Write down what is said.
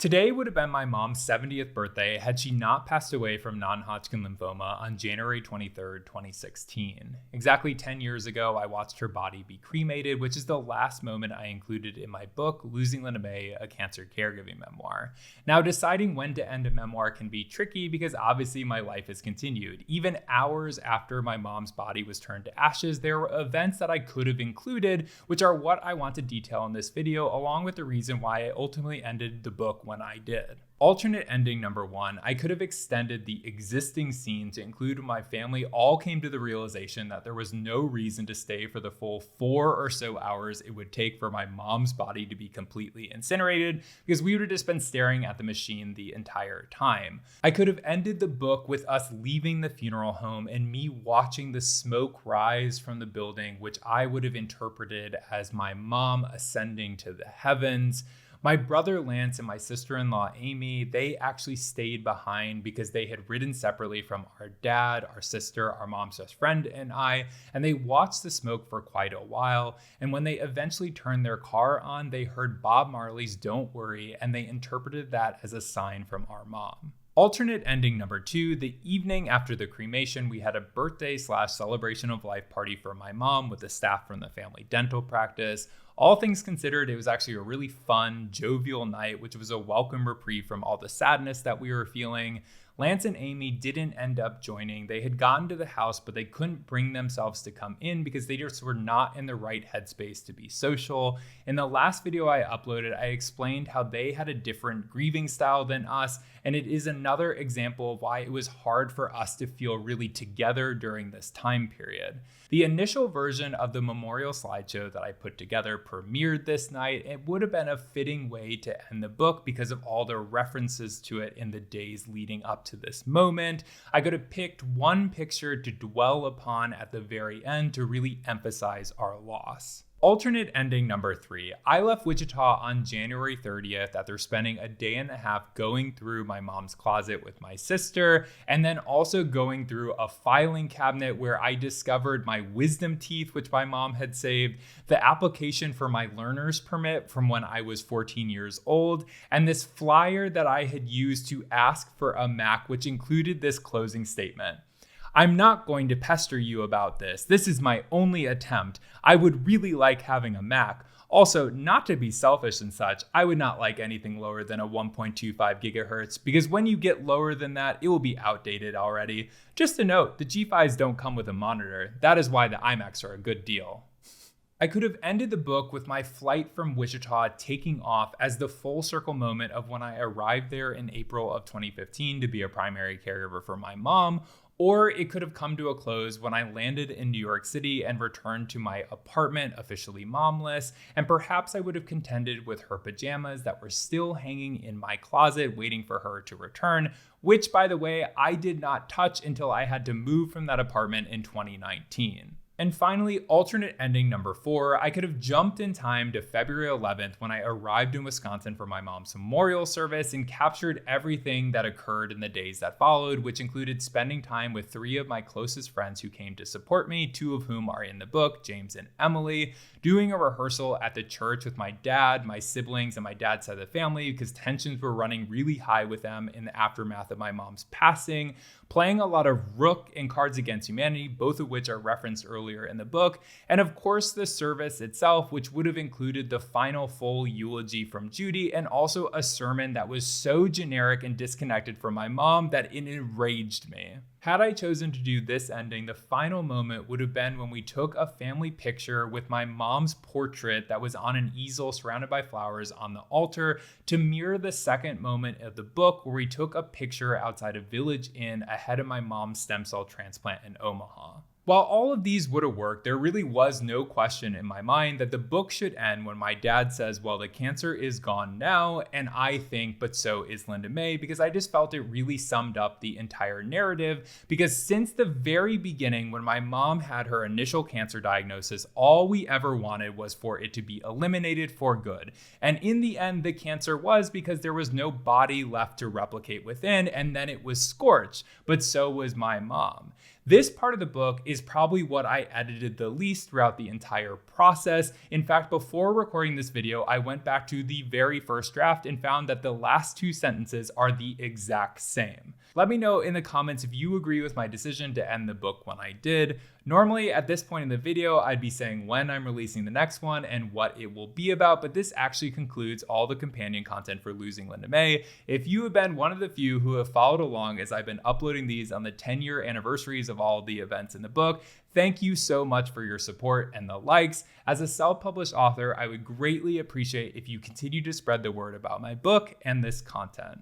Today would have been my mom's 70th birthday had she not passed away from non-Hodgkin lymphoma on January 23rd, 2016. Exactly 10 years ago, I watched her body be cremated, which is the last moment I included in my book, Losing Linda Mae, a Cancer Caregiving Memoir. Now, deciding when to end a memoir can be tricky because obviously my life has continued. Even hours after my mom's body was turned to ashes, there were events that I could have included, which are what I want to detail in this video, along with the reason why I ultimately ended the book when I did. Alternate ending number 1, I could have extended the existing scene to include when my family all came to the realization that there was no reason to stay for the full 4 or so hours it would take for my mom's body to be completely incinerated, because we would have just been staring at the machine the entire time. I could have ended the book with us leaving the funeral home and me watching the smoke rise from the building, which I would have interpreted as my mom ascending to the heavens. My brother Lance and my sister-in-law Amy, they actually stayed behind because they had ridden separately from our dad, our sister, our mom's best friend, and I, and they watched the smoke for quite a while. And when they eventually turned their car on, they heard Bob Marley's Don't Worry, and they interpreted that as a sign from our mom. Alternate ending number 2, the evening after the cremation, we had a birthday/celebration of life party for my mom with the staff from the family dental practice. All things considered, it was actually a really fun, jovial night, which was a welcome reprieve from all the sadness that we were feeling. Lance and Amy didn't end up joining. They had gotten to the house, but they couldn't bring themselves to come in because they just were not in the right headspace to be social. In the last video I uploaded, I explained how they had a different grieving style than us, and it is another example of why it was hard for us to feel really together during this time period. The initial version of the memorial slideshow that I put together premiered this night. It would have been a fitting way to end the book because of all the references to it in the days leading up to this moment. I could have picked one picture to dwell upon at the very end to really emphasize our loss. Alternate ending number 3. I left Wichita on January 30th after spending a day and a half going through my mom's closet with my sister, and then also going through a filing cabinet where I discovered my wisdom teeth, which my mom had saved, the application for my learner's permit from when I was 14 years old, and this flyer that I had used to ask for a Mac, which included this closing statement. I'm not going to pester you about this. This is my only attempt. I would really like having a Mac. Also, not to be selfish and such, I would not like anything lower than a 1.25 gigahertz because when you get lower than that, it will be outdated already. Just a note, the G5s don't come with a monitor. That is why the iMacs are a good deal. I could have ended the book with my flight from Wichita taking off as the full circle moment of when I arrived there in April of 2015 to be a primary caregiver for my mom, or it could have come to a close when I landed in New York City and returned to my apartment officially momless, and perhaps I would have contended with her pajamas that were still hanging in my closet waiting for her to return, which, by the way, I did not touch until I had to move from that apartment in 2019. And finally, alternate ending number 4, I could have jumped in time to February 11th when I arrived in Wisconsin for my mom's memorial service and captured everything that occurred in the days that followed, which included spending time with 3 of my closest friends who came to support me, 2 of whom are in the book, James and Emily, doing a rehearsal at the church with my dad, my siblings, and my dad's side of the family because tensions were running really high with them in the aftermath of my mom's passing, playing a lot of Rook and Cards Against Humanity, both of which are referenced earlier in the book, and of course the service itself, which would have included the final full eulogy from Judy and also a sermon that was so generic and disconnected from my mom that it enraged me. Had I chosen to do this ending, the final moment would have been when we took a family picture with my mom's portrait that was on an easel surrounded by flowers on the altar to mirror the second moment of the book where we took a picture outside a Village Inn ahead of my mom's stem cell transplant in Omaha. While all of these would have worked, there really was no question in my mind that the book should end when my dad says, well, the cancer is gone now, and I think, but so is Linda Mae, because I just felt it really summed up the entire narrative, because since the very beginning, when my mom had her initial cancer diagnosis, all we ever wanted was for it to be eliminated for good. And in the end, the cancer was because there was no body left to replicate within, and then it was scorched, but so was my mom. This part of the book is probably what I edited the least throughout the entire process. In fact, before recording this video, I went back to the very first draft and found that the last 2 sentences are the exact same. Let me know in the comments if you agree with my decision to end the book when I did. Normally, at this point in the video, I'd be saying when I'm releasing the next one and what it will be about, but this actually concludes all the companion content for Losing Linda Mae. If you have been one of the few who have followed along as I've been uploading these on the 10-year anniversaries of all the events in the book, thank you so much for your support and the likes. As a self-published author, I would greatly appreciate if you continue to spread the word about my book and this content.